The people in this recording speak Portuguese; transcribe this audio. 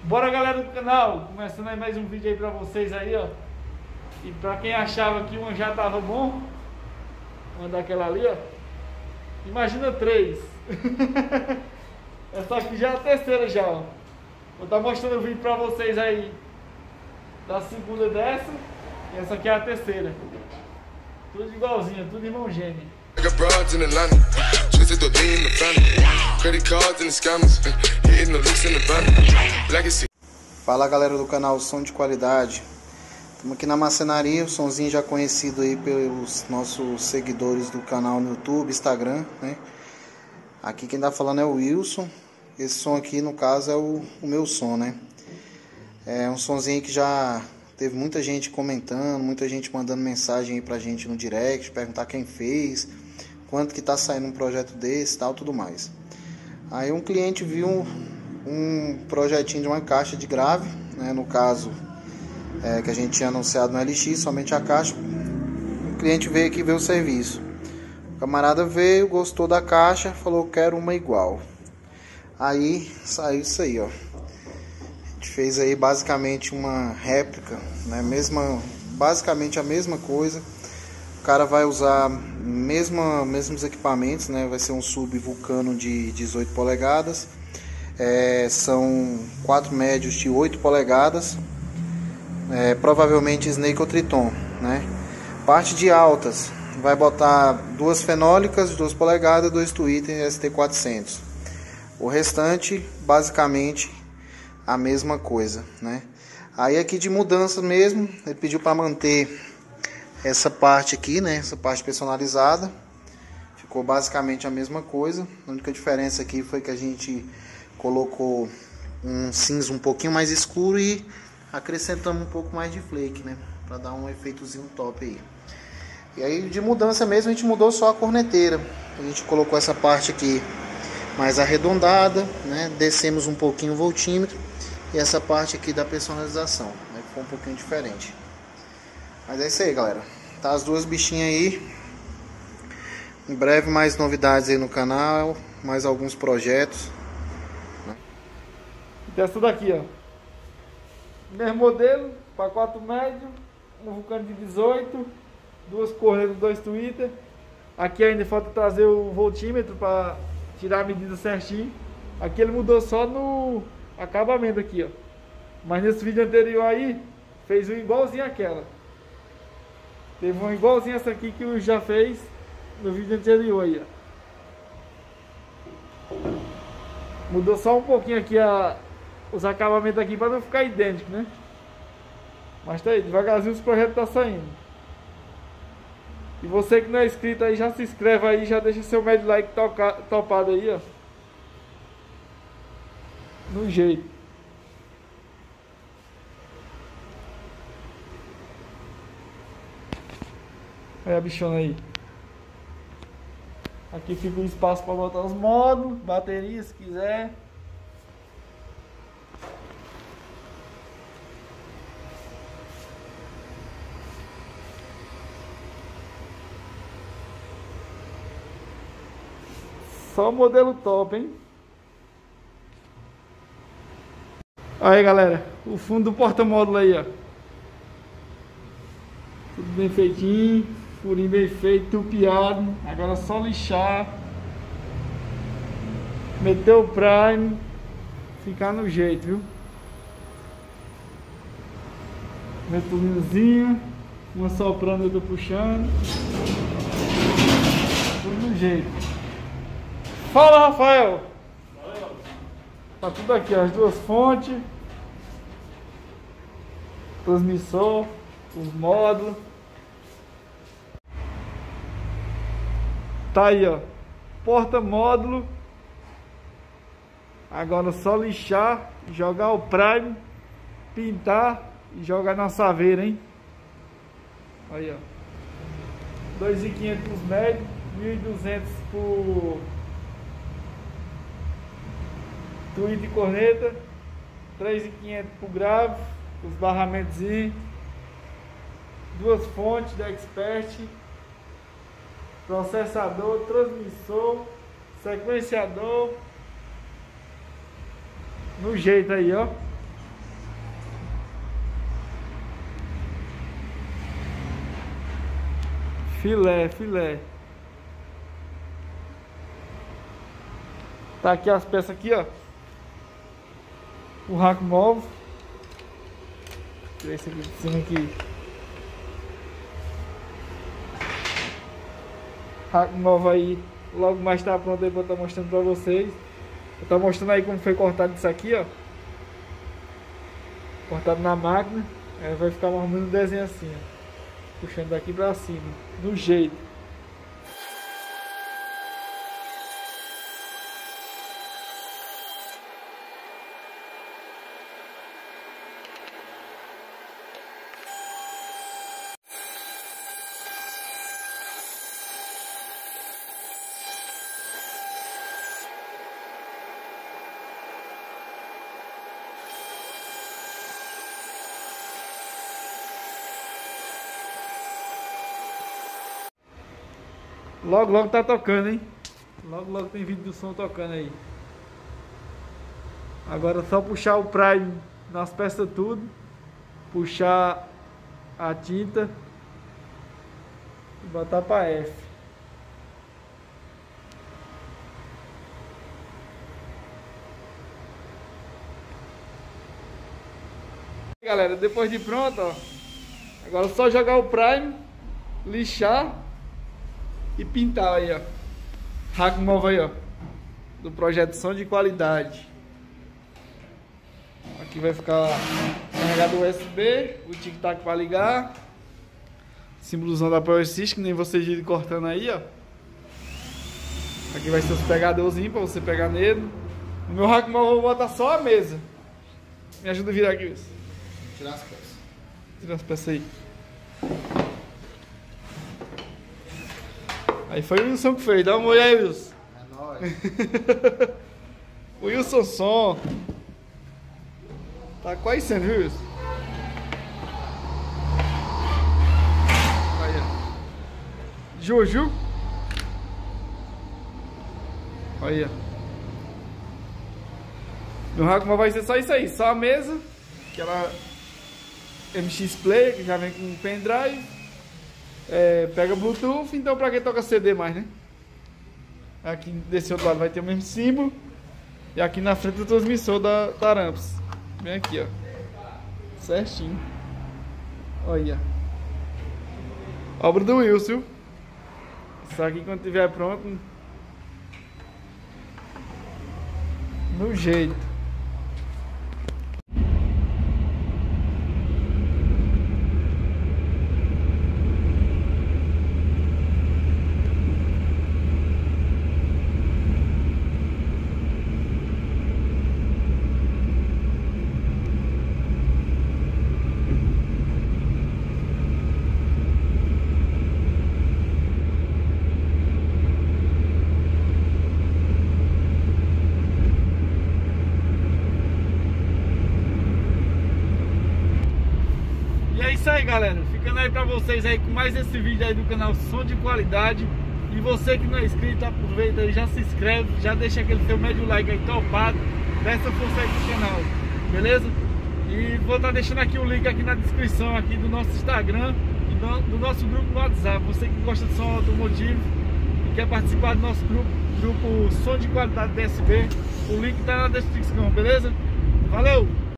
Bora, galera do canal, começando aí mais um vídeo aí pra vocês aí, ó. E pra quem achava que uma já tava bom, uma daquela ali, ó, imagina três. Essa aqui já é a terceira já, ó. Vou estar mostrando o vídeo pra vocês aí da segunda dessa, e essa aqui é a terceira. Tudo igualzinho, tudo irmão gêmeo. Fala, galera do canal Som de Qualidade. Estamos aqui na marcenaria, o somzinho já conhecido aí pelos nossos seguidores do canal no YouTube, Instagram, né? Aqui quem tá falando é o Wilson. Esse som aqui, no caso, é o meu som, né? É um sonzinho que já teve muita gente comentando, muita gente mandando mensagem aí pra gente no direct, perguntar quem fez, quanto que tá saindo um projeto desse, tal, tudo mais. Aí um cliente viu um projetinho de uma caixa de grave, né? No caso, que a gente tinha anunciado no LX, somente a caixa. O cliente veio aqui ver o serviço. O camarada veio, gostou da caixa, falou: quero uma igual. Aí saiu isso aí, ó. A gente fez aí basicamente uma réplica, né? Basicamente a mesma coisa. O cara vai usar mesmos equipamentos, né? Vai ser um sub Vulcano de 18 polegadas. São 4 médios de 8 polegadas. Provavelmente Snake ou Triton, né? Parte de altas, vai botar 2 fenólicas de 2 polegadas, 2 Twitter ST400. O restante, basicamente, a mesma coisa, né? Aí aqui de mudança mesmo, ele pediu para manter essa parte aqui, né? Essa parte personalizada. Ficou basicamente a mesma coisa. A única diferença aqui foi que a gente colocou um cinza um pouquinho mais escuro e acrescentamos um pouco mais de flake, né? Para dar um efeitozinho top aí. E aí de mudança mesmo, a gente mudou só a corneteira. A gente colocou essa parte aqui mais arredondada, né? Descemos um pouquinho o voltímetro e essa parte aqui da personalização, né? Ficou um pouquinho diferente. Mas é isso aí, galera. Tá as duas bichinhas aí. Em breve mais novidades aí no canal, mais alguns projetos. Dessa daqui, ó. Mesmo modelo, pacote médio, um Vulcano de 18, 2 cornetas, 2 Twitter. Aqui ainda falta trazer o voltímetro para tirar a medida certinho. Aqui ele mudou só no acabamento aqui, ó. Mas nesse vídeo anterior aí, fez um igualzinho àquela. Teve uma igualzinha essa aqui que o já fez no vídeo anterior aí, ó. Mudou só um pouquinho aqui os acabamentos aqui para não ficar idêntico, né? Mas tá aí, devagarzinho os projetos tá saindo. E você que não é inscrito aí, já se inscreve aí, já deixa seu médio like topado aí, ó. No jeito. Olha a bichona aí. Aqui fica um espaço para botar os módulos, bateria se quiser. Só modelo top, hein? Aí, galera, o fundo do porta-módulo aí, ó. Tudo bem feitinho, furinho bem feito, tupiado. Agora é só lixar, meter o prime, ficar no jeito, viu? Metulinozinho, uma soprando e outra puxando. Tudo no jeito. Fala, Rafael! Valeu. Tá tudo aqui, ó, as duas fontes, transmissor, os módulos. Tá aí, ó, porta-módulo. Agora só lixar, jogar o prime, pintar e jogar na saveira, hein? Aí, ó, 2.500 pros médios, 1.200 por Twitter e corneta, 3.500 pro grave, os barramentos, 2 fontes da Expert, processador, transmissor, sequenciador, no jeito aí, ó. Filé, filé. Tá aqui as peças aqui, ó. O rack novo. Tirar esse aqui de cima aqui. Rack novo aí. Logo mais tá pronto aí pra eu estar mostrando pra vocês. Eu tô mostrando aí como foi cortado isso aqui, ó. Cortado na máquina. Aí vai ficar mais ou menos um desenho assim, ó. Puxando daqui pra cima. Do jeito. Logo, logo tá tocando, hein? Logo, logo tem vídeo do som tocando aí. Agora é só puxar o Prime nas peças tudo. Puxar a tinta. E botar pra F. Galera, depois de pronto, ó. Agora é só jogar o Prime. Lixar. E pintar aí, ó. Rack novo aí, ó. Do projeto Som de Qualidade. Aqui vai ficar carregado o USB. O tic-tac para ligar. Símbolozão da Power System, que nem vocês viram cortando aí, ó. Aqui vai ser os pegadorzinhos para você pegar nele. No meu rack novo eu vou botar só a mesa. Me ajuda a virar aqui, Wilson. Tirar as peças. Tira as peças aí. Aí foi o Wilson que fez, dá uma olhada aí, Wilson. É nóis. O Wilson Som. Tá quase sendo, viu, Wilson? Aí, ó. Juju. Aí, ó. Meu rack vai ser só isso aí, só a mesa. Aquela MX Player que já vem com pendrive. Pega Bluetooth, então pra quem toca CD mais, né? Aqui desse outro lado vai ter o mesmo símbolo. E aqui na frente o transmissor da Taramps. Bem aqui, ó. Certinho. Olha. Obra do Wilson. Isso aqui quando tiver pronto. No jeito. Isso aí, galera, ficando aí pra vocês aí com mais esse vídeo aí do canal Som de Qualidade. E você que não é inscrito, aproveita aí, já se inscreve, já deixa aquele seu médio like aí topado, dá essa força aí pro canal, beleza? E vou estar deixando aqui o link aqui na descrição aqui do nosso Instagram e do nosso grupo no WhatsApp. Você que gosta de som automotivo e quer participar do nosso grupo Som de Qualidade DSB, o link tá na descrição, beleza? Valeu!